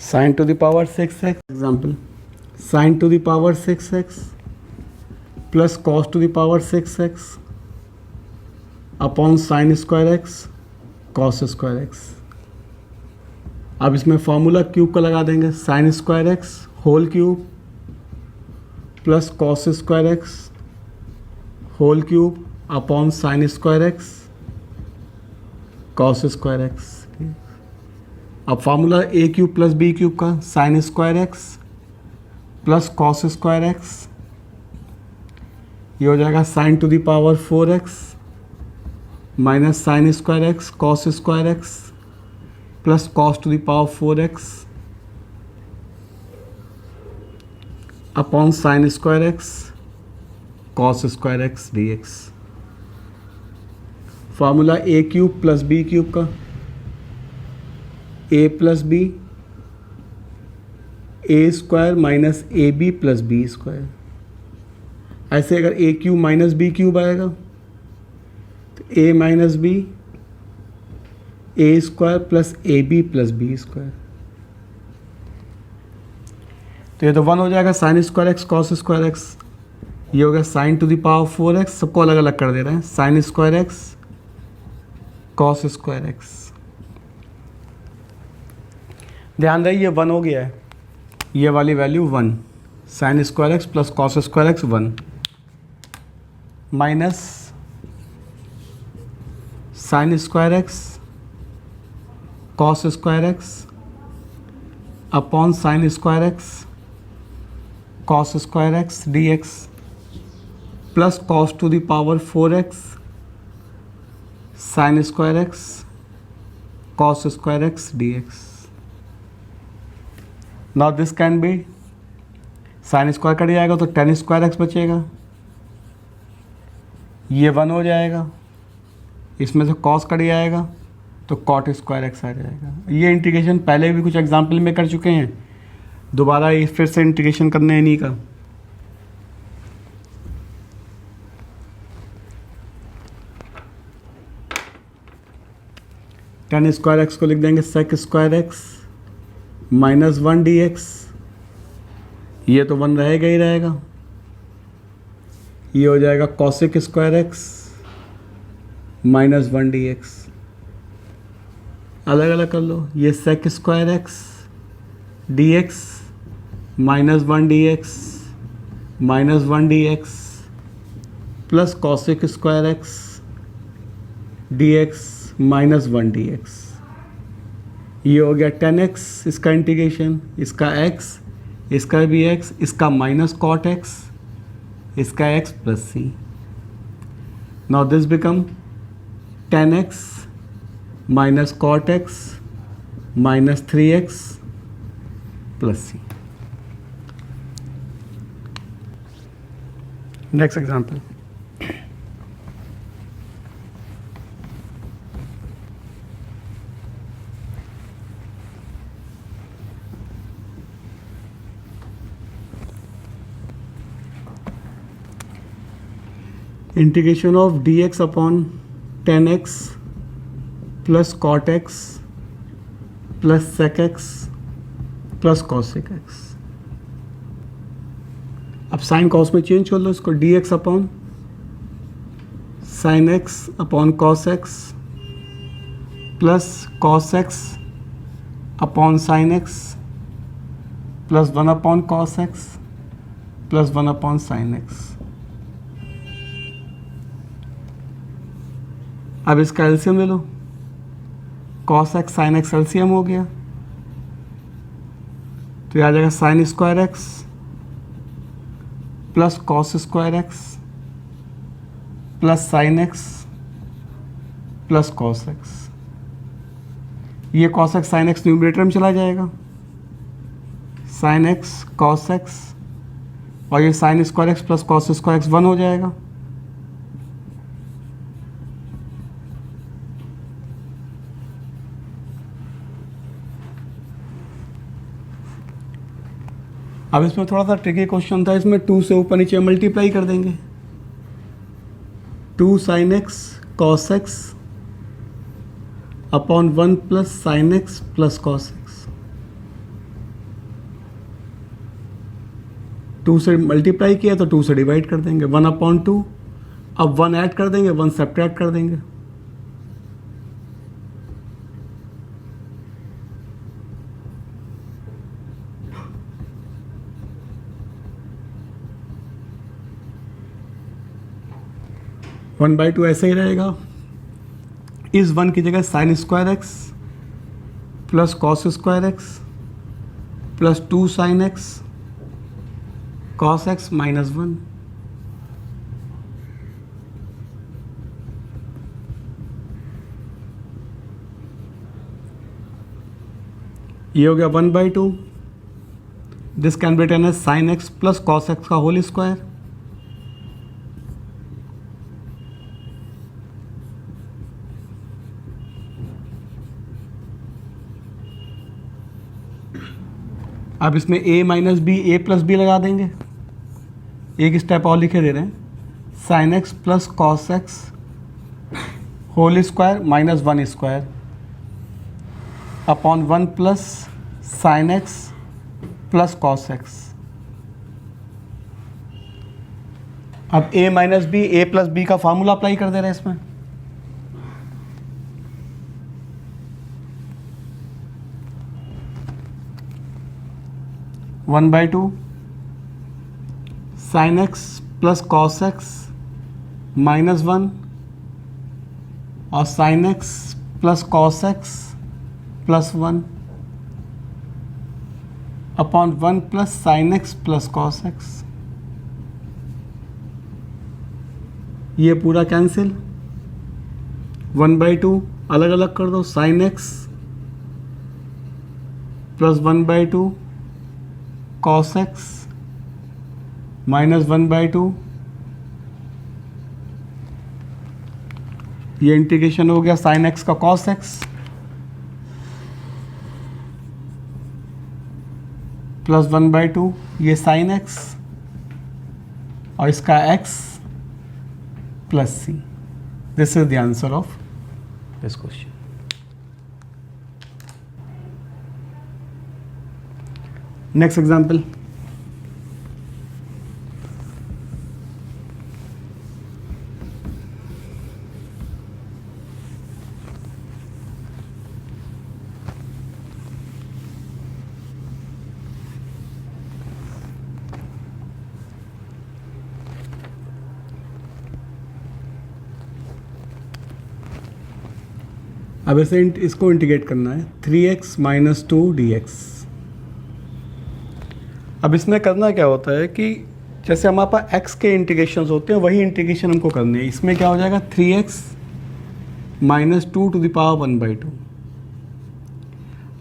sin to the power 6x, example sin to the power 6x plus cos to the power 6x upon sin square x cos square x। अब इसमें formula cube का लगा देंगे, sin square x whole cube plus cos square x whole cube upon sin square x cos square x। अब formula a cube plus b cube का, sine square x plus cos square x, ये हो जाएगा sine to the power 4x minus sine square x cos square x plus cos to the power 4x upon sine square x cos square x d x. Formula a cube plus b cube का, a plus b a square minus a b plus b square. ऐसे अगर a cube minus b cube आएगा तो a minus b a square plus a b plus b square. तो ये तो 1 हो जाएगा sine square x cos square x. ये हो गया sign to the power 4x, सबको अलग अलग कर दे रहे हैं, sign square x cos square x. ध्यान रहे ये 1 हो गया है, ये वाली value 1, sign square x plus cos square x 1 minus sine square x cos square x upon sine square x cos square x d x plus cos to the power 4x sign square x cos square x d x. Now this can B, sine square cut जाएगा तो ten square x बचेगा, ये 1 हो जाएगा, इसमें से cos cut जाएगा तो कॉट स्क्वायर एक्स आ जाएगा। ये इंटीग्रेशन पहले भी कुछ एग्जाम्पल में कर चुके हैं, दोबारा ये फिर से इंटीग्रेशन करने है इन्हीं का। टेन स्क्वायर एक्स को लिख देंगे sec square x minus 1 d x, ये तो 1 रहेगा ही रहेगा, ये हो जाएगा cosec square x minus 1 d x. अलग अलग कर लो, ये sec square x d x minus 1 d x minus 1 d x plus cosec square x d x minus 1 d x. ये हो गया 10x, इसका इंटीग्रेशन, इसका x, इसका भी x, इसका माइनस कॉट x, इसका x plus c. Now this become 10x minus cot x minus 3x plus c. Next example, integration of dx upon 10x plus cot x plus sec x plus cosec x। अब sine cos में change कर लो इसको, dx upon sine x upon cos x plus cos x upon sine x plus 1 upon cos x plus 1 upon sine x। अब इसका LCM ले लो, cos x sine x LCM हो गया तो ये आ जाएगा sine square x plus cos square x plus sine x plus cos x. ये cos x sine x numerator में चला जाएगा, साइन एक्स कॉस एक्स, और ये sine square x plus cos square x 1 हो जाएगा। अब इसमें थोड़ा सा ट्रिकी क्वेश्चन था, इसमें 2 से ऊपर नीचे मल्टीप्लाई कर देंगे, 2 sine x cos x upon 1 plus sine x plus cos x. 2 से मल्टीप्लाई किया तो 2 से डिवाइड कर देंगे, 1 अपॉन 2, अब 1 ऐड कर देंगे, 1 सब्ट्रैक्ट कर देंगे। वन बाई टू ऐसे ही रहेगा, इस 1 की जगह sine square x plus cos square x plus 2 sine x cos x minus 1। ये हो गया 1/2, this can be written as sine x plus cos x का होल स्क्वायर। अब इसमें a minus b a plus b लगा देंगे, एक step और लिखे दे रहे हैं, sine x plus cos x whole square minus 1 square upon 1 plus sine x plus cos x. अब a minus b a plus b का फॉर्मूला अप्लाई कर दे रहे हैं इसमें। One by two sine x plus cos x minus 1 और sine x plus cos x plus 1 upon 1 plus sine x plus cos x. ये पूरा कैंसिल, 1/2 अलग अलग कर दो, sine x plus 1/2 cos x minus 1/2। ये इंटीग्रेशन हो गया साइन एक्स का कॉस एक्स प्लस 1/2, ये साइन एक्स और इसका x plus c. This is the answer of this question. Next example, अब ऐसे इसको इंटीग्रेट करना है 3x माइनस 2 dx। अब इसमें करना क्या होता है कि जैसे हमारे पास x के इंटीग्रेशंस होते हैं वही इंटीग्रेशन हमको करने हैं। इसमें क्या हो जाएगा 3x minus 2 to the power 1/2।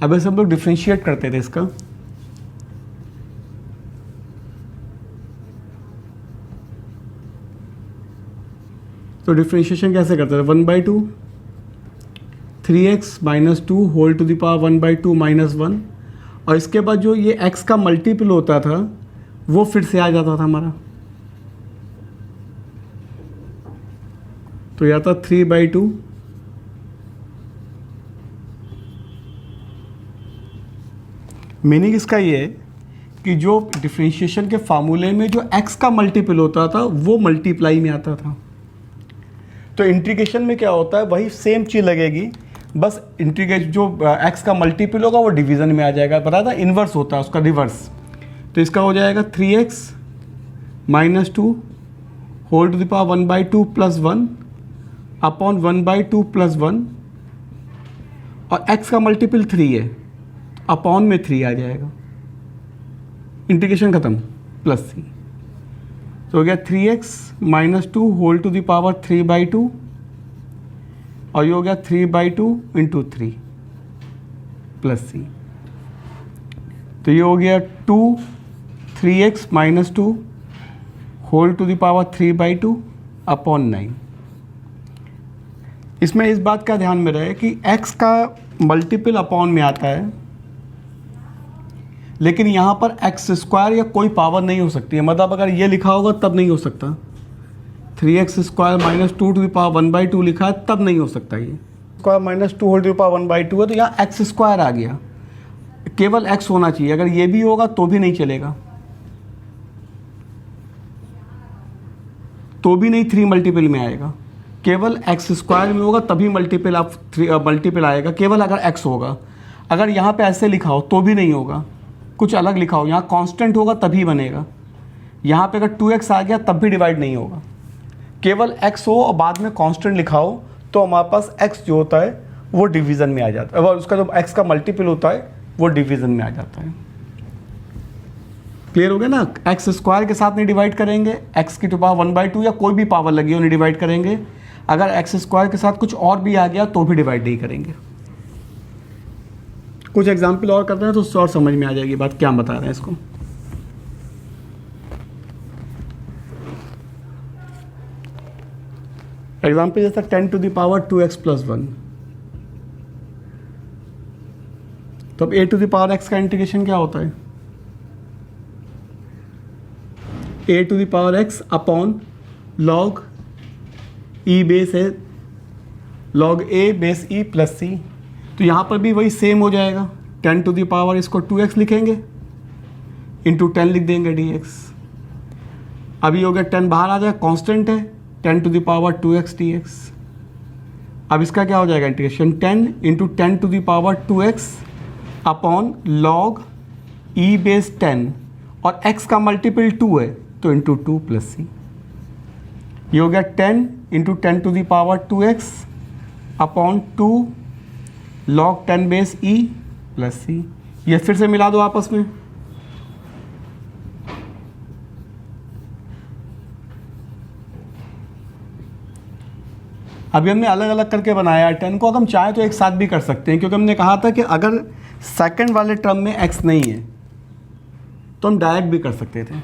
अब ऐसे हम लोग डिफ्रेंशिएट करते थे इसका, तो डिफ्रेंशिएशन कैसे करते थे 1/2 3x minus 2 whole to the power 1/2 minus 1, और इसके बाद जो ये x का मल्टीपल होता था वो फिर से आ जाता था हमारा, तो यह था 3/2 मीनिंग इसका ये है कि जो डिफ्रेंशिएशन के फार्मूले में जो x का मल्टीपल होता था वो मल्टीप्लाई में आता था। तो इंटीग्रेशन में क्या होता है वही सेम चीज़ लगेगी, बस इंटीग्रेट जो x का मल्टीपल होगा वो डिवीज़न में आ जाएगा। पता था इन्वर्स होता है उसका रिवर्स, तो इसका हो जाएगा 3x minus 2 whole to the power 1/2 plus 1 upon 1/2 plus 1, और x का मल्टीपल 3 है अपॉन में 3 आ जाएगा, इंटीग्रेशन ख़त्म प्लस सी। तो हो गया 3x minus 2 whole to the power 3/2 और ये हो गया 3/2 इंटू 3 प्लस सी। तो ये हो गया 3x minus 2 whole to the power 3/2 upon 9। इसमें इस बात का ध्यान में रहे कि x का मल्टीपल अपॉन में आता है, लेकिन यहाँ पर एक्स स्क्वायर या कोई पावर नहीं हो सकती है। मतलब अगर ये लिखा होगा तब नहीं हो सकता, 3x square minus 2 to the power 1/2 लिखा है तब नहीं हो सकता। ये square minus 2 whole to the power 1/2 है तो यहाँ एक्स स्क्वायर आ गया, केवल x होना चाहिए। अगर ये भी होगा तो भी नहीं चलेगा, तो भी नहीं 3 मल्टीपल में आएगा। केवल एक्स स्क्वायर में होगा तभी मल्टीपल आप मल्टीपल आएगा, केवल अगर x होगा। अगर यहाँ पे ऐसे लिखा हो तो भी नहीं होगा, कुछ अलग लिखा हो, यहाँ कांस्टेंट होगा तभी बनेगा। यहाँ पे अगर 2x आ गया तब भी डिवाइड नहीं होगा, केवल x हो और बाद में कांस्टेंट लिखा हो तो हमारे पास x जो होता है वो डिवीज़न में आ जाता है, और उसका जो x का मल्टीपल होता है वो डिवीज़न में आ जाता है। क्लियर हो गया ना? एक्स स्क्वायर के साथ नहीं डिवाइड करेंगे, x की टू पावर 1/2 या कोई भी पावर लगी हो नहीं डिवाइड करेंगे। अगर एक्स स्क्वायर के साथ कुछ और भी आ गया तो भी डिवाइड नहीं करेंगे। कुछ एग्जाम्पल और करते हैं तो उससे और समझ में आ जाएगी बात क्या बता रहे हैं इसको। एग्जाम्पल जैसा 10 to the power 2x plus 1, तो अब a to the power x का इंटीग्रेशन क्या होता है a to the power x upon log e base है, log a base e plus c. तो यहाँ पर भी वही सेम हो जाएगा, 10 टू द पावर इसको 2x लिखेंगे, इंटू 10 लिख देंगे dx। अभी हो गया 10 बाहर आ जाएगा, कांस्टेंट है, 10 to the power 2x dx। अब इसका क्या हो जाएगा integration, 10 into 10 to the power 2x upon log e base 10, और x का मल्टीपल 2 है तो इंटू 2 प्लस सी। ये हो गया 10 into 10 to the power 2x upon 2 log 10 base e plus c. ये फिर से मिला दो आपस में, अभी हमने अलग अलग करके बनाया है 10 को। अगर हम चाहें तो एक साथ भी कर सकते हैं, क्योंकि हमने कहा था कि अगर सेकंड वाले टर्म में x नहीं है तो हम डायरेक्ट भी कर सकते थे।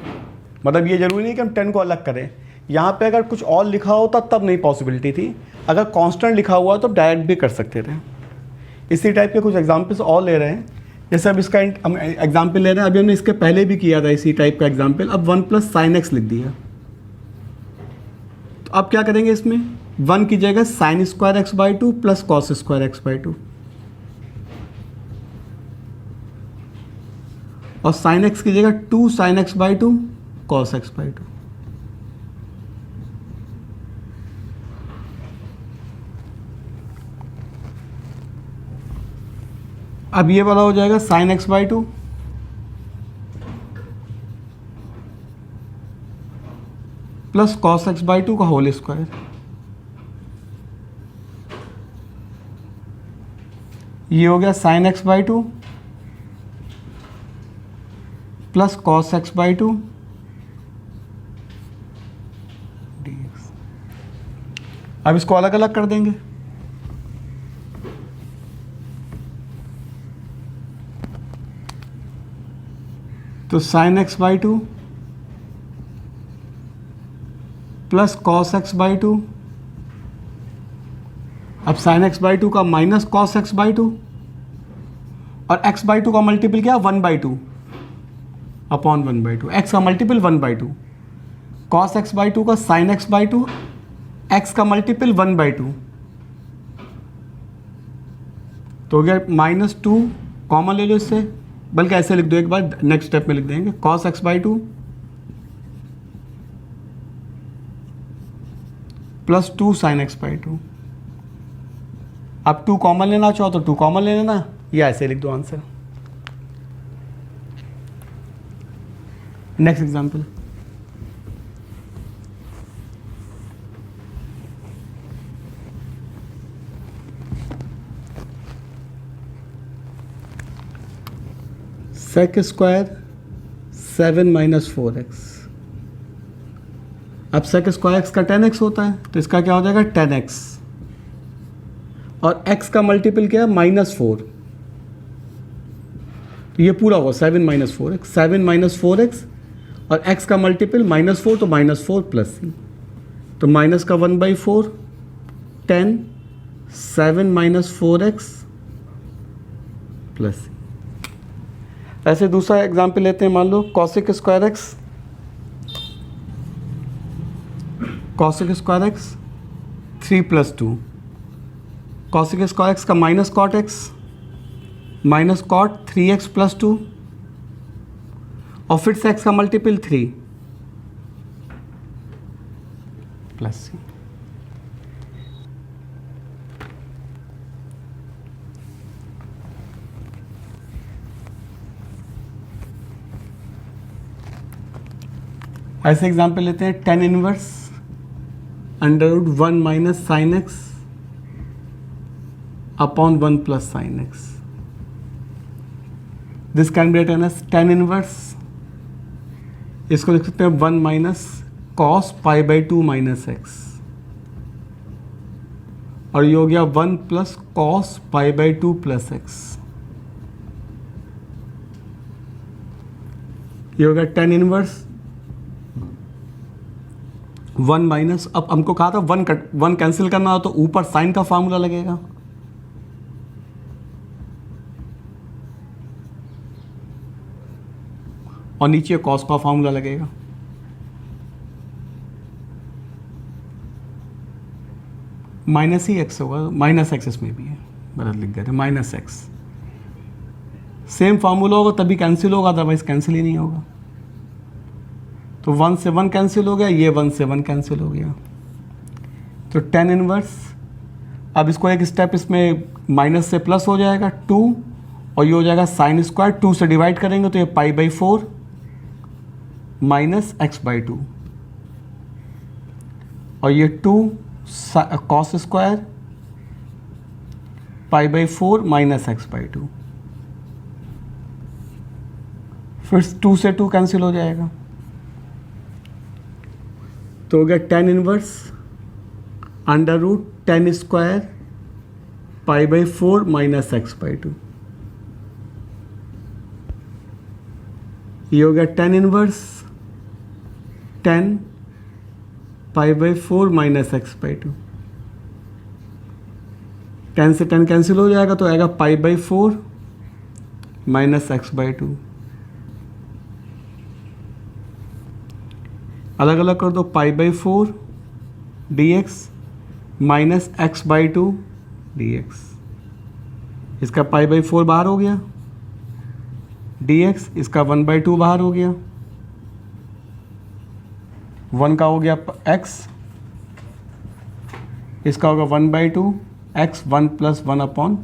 मतलब ये जरूरी नहीं कि हम 10 को अलग करें, यहाँ पे अगर कुछ और लिखा होता तब नहीं पॉसिबिलिटी थी, अगर कांस्टेंट लिखा हुआ तो डायरेक्ट भी कर सकते थे। इसी टाइप के कुछ एग्जांपल्स और ले रहे हैं, जैसे अब इसका हम एग्जांपल ले रहे हैं, अभी हमने इसके पहले भी किया था इसी टाइप का एग्जांपल। अब 1 प्लस साइन एक्स लिख दिया, तो अब क्या करेंगे, इसमें 1 की जगह sine square x by 2 plus cos square x by 2, और साइन एक्स की जगह 2 sine x by 2 cos x by 2। अब ये वाला हो जाएगा sine x by 2 plus cos x by 2 का होल स्क्वायर। ये हो गया sine x by 2 plus cos x by 2 dx। अब इसको अलग अलग कर देंगे, तो sine x by 2 plus cos x by 2, अब साइन एक्स बाई 2 का माइनस कॉस एक्स बाई 2, और एक्स बाई 2 का मल्टीपल क्या, 1 बाई 2 अपॉन 1 बाई 2, एक्स का multiple 1 by 2, cos x by 2 का साइन एक्स बाई 2, एक्स का मल्टीपल 1 बाई 2, तो हो गया -2, कॉमन ले लो इससे, बल्कि ऐसे लिख दो एक बार, नेक्स्ट स्टेप में लिख देंगे cos x by 2 plus 2 sine x by 2। अब 2 कॉमन लेना चाहो तो 2 कॉमन ले लेना, या ऐसे लिख दो answer. Next example, sec square 7 minus 4x। अब सेक स्क्वायर एक्स का 10x होता है, तो इसका क्या हो जाएगा 10x, और x का मल्टीपल क्या है -4, तो ये पूरा होगा 7 माइनस 4x, 7 माइनस 4x, और x का मल्टीपल -4, तो -4 प्लस c, तो माइनस का 1/4 10 7 माइनस 4x प्लस c। ऐसे दूसरा एग्जाम्पल लेते हैं, मान लो cosec square x, cosec square x 3 plus 2, cosec square x का minus cot x minus cot 3x plus 2, और फिर से x का मल्टीपल 3 प्लस c। ऐसे एग्जाम्पल लेते हैं, tan inverse √1 minus sine x upon 1 plus sine x. This can be written as tan inverse, इसको लिख सकते हैं 1 माइनस कॉस π/2 माइनस एक्स, और ये हो गया 1 प्लस कॉस π/2 प्लस एक्स। ये हो गया tan इनवर्स 1 माइनस, अब हमको कहा था 1 कैंसिल करना हो तो ऊपर साइन का फार्मूला लगेगा, और नीचे कॉस का फार्मूला लगेगा। माइनस ही एक्स होगा, माइनस एक्स इसमें भी है, गलत लिख गए थे, माइनस एक्स। सेम फार्मूला होगा तभी कैंसिल होगा, अदरवाइज कैंसिल ही नहीं होगा। तो 1 से 1 कैंसिल हो गया, ये 1 से 1 कैंसिल हो गया। तो tan इनवर्स, अब इसको एक स्टेप इसमें माइनस से प्लस हो जाएगा 2, और ये हो जाएगा साइन स्क्वायर, 2 से डिवाइड करेंगे तो ये π/4 माइनस x/2, और ये 2 कॉस स्क्वायर π/4 माइनस x/2, फिर 2 से 2 कैंसिल हो जाएगा। तो हो गया tan inverse √tan square π/4 minus x/2। ये हो गया tan inverse tan π/4 minus x/2। tan से tan कैंसिल हो जाएगा तो आएगा π/4 माइनस x/2। अलग अलग कर दो, π/4 dx माइनस x/2 dx। इसका π/4 बाहर हो गया, dx इसका 1/2 बाहर हो गया, 1 का हो गया x, इसका होगा 1/2 x, 1 + 1/।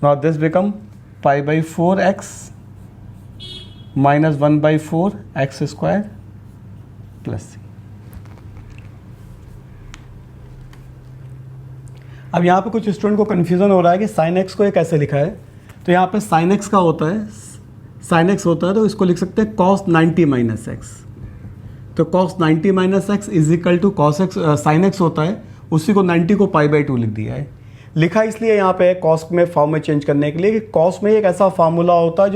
Now this become π/4x minus 1/4 x² plus c। अब यहाँ पे कुछ स्टूडेंट को कन्फ्यूज़न हो रहा है कि साइन एक्स को ये कैसे लिखा है। तो यहाँ पे साइन एक्स का होता है, साइन एक्स होता है तो इसको लिख सकते हैं cos 90 माइनस एक्स। तो cos 90 minus x is equal to cos x, sine x होता है, उसी को 90 को π/2 लिख दिया है। लिखा इसलिए यहाँ पे cos में फॉर्म में चेंज करने के लिए कि cos में एक ऐसा फार्मूला होता है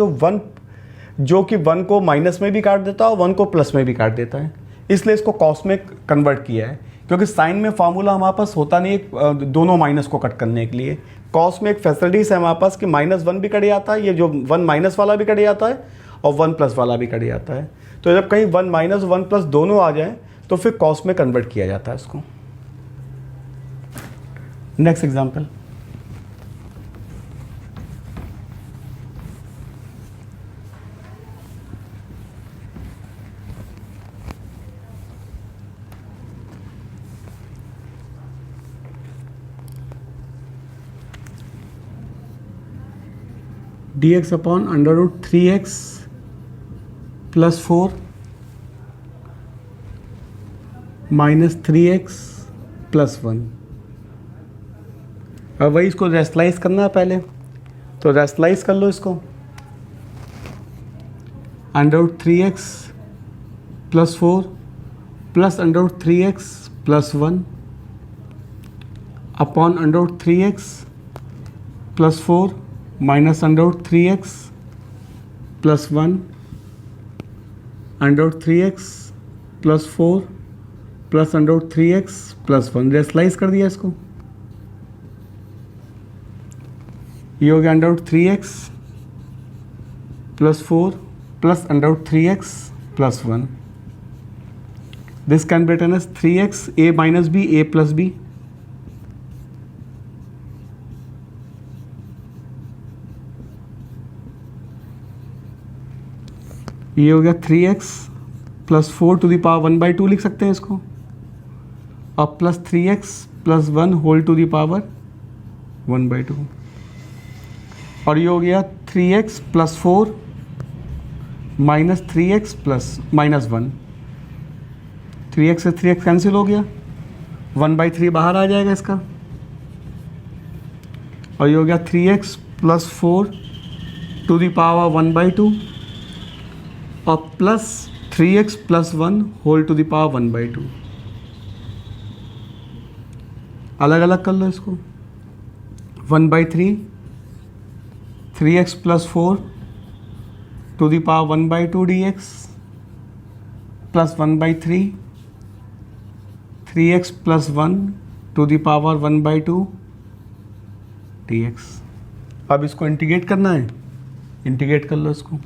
जो कि 1 को माइनस में भी काट देता है और 1 को प्लस में भी काट देता है, इसलिए इसको cos में कन्वर्ट किया है। क्योंकि साइन में फार्मूला हमारे पास होता नहीं है दोनों माइनस को कट करने के लिए। cos में एक फैसिलिटीज है हमारे पास कि -1 भी कट जाता है, ये जो 1 माइनस वाला भी कट जाता है और 1 प्लस वाला भी कट जाता है। तो जब कहीं 1 माइनस 1 प्लस दोनों आ जाए तो फिर cos में कन्वर्ट किया जाता है इसको। Next example, dx upon √3x + 4 minus 3x + 1। अब वही इसको रेशनलाइज करना है पहले, तो रेशनलाइज कर लो इसको। √3x + 4 plus √3x + 1 upon √3x + 4 minus √3x + 1 √3x + 4 plus √3x + 1। Rationalise कर दिया इसको, ये हो गया √3x + 4 plus √3x + 1। This can be written as 3x a - b a + b। ये हो गया 3x + 4 टू द पावर 1/2 लिख सकते हैं इसको, और plus 3x + 1 whole to the power 1/2। और ये हो गया 3x + 4 माइनस 3x + -1। 3x से 3x कैंसिल हो गया, 1/3 बाहर आ जाएगा इसका, और ये हो गया 3x + 4 टू द पावर 1/2 और plus 3x + 1 whole to the power 1/2। अलग अलग कर लो इसको, 1/3 3x + 4 to the power 1/2 dx plus 1/3 3x + 1 to the power 1/2 dx। अब इसको इंटीग्रेट करना है, इंटीग्रेट कर लो इसको।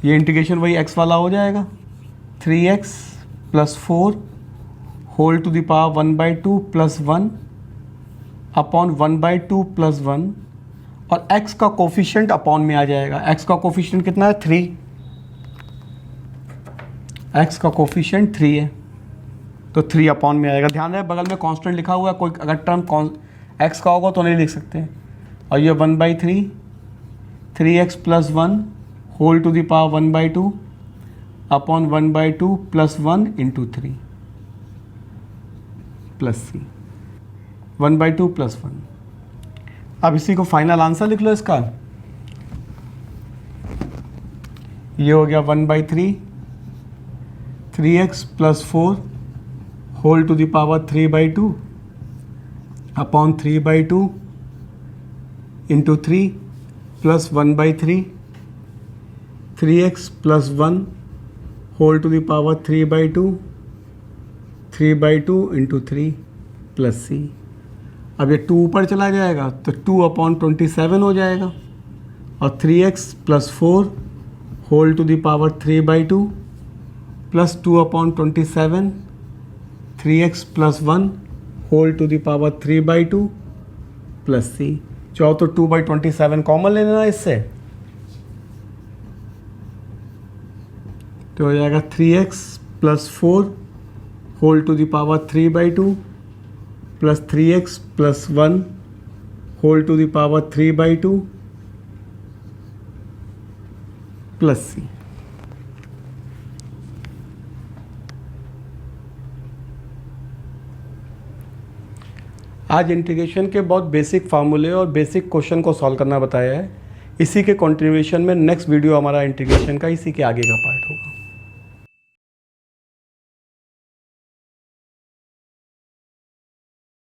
ये इंटीग्रेशन वही x वाला हो जाएगा, 3x plus 4 whole to the power 1/2 plus 1 upon 1/2 plus 1, और x का कोफिशिएंट अपॉन में आ जाएगा। x का कोफिशिएंट कितना है? 3। x का कोफिशिएंट 3 है, तो 3 अपॉन में आएगा। ध्यान रहे बगल में कांस्टेंट लिखा हुआ है, कोई अगर टर्म x का होगा तो नहीं लिख सकते। और ये 1/3 3x plus 1 whole to the power 1/2 upon 1/2 plus 1 into 3 plus c 1/2 plus 1। अब इसी को फाइनल आंसर लिख लो इसका। ये हो गया 1/3 3x plus 4 whole to the power 3/2 upon 3/2 into 3 plus 1/3 3x plus 1 whole to the power 3/2 into 3 plus c। अब ये 2 ऊपर चला जाएगा तो 2/27 हो जाएगा, और 3x plus 4 whole to the power 3/2 plus 2/27 3x plus 1 whole to the power 3/2 plus c। चाहो तो 2/27 कॉमन ले लेना इससे, तो हो जाएगा 3x plus 4 whole to the power 3/2 plus 3x plus 1 whole to the power 3/2 plus c। आज integration के बहुत बेसिक फार्मूले और बेसिक क्वेश्चन को सॉल्व करना बताया है। इसी के कंटिन्यूएशन में नेक्स्ट वीडियो हमारा इंटीग्रेशन का इसी के आगे का पार्ट।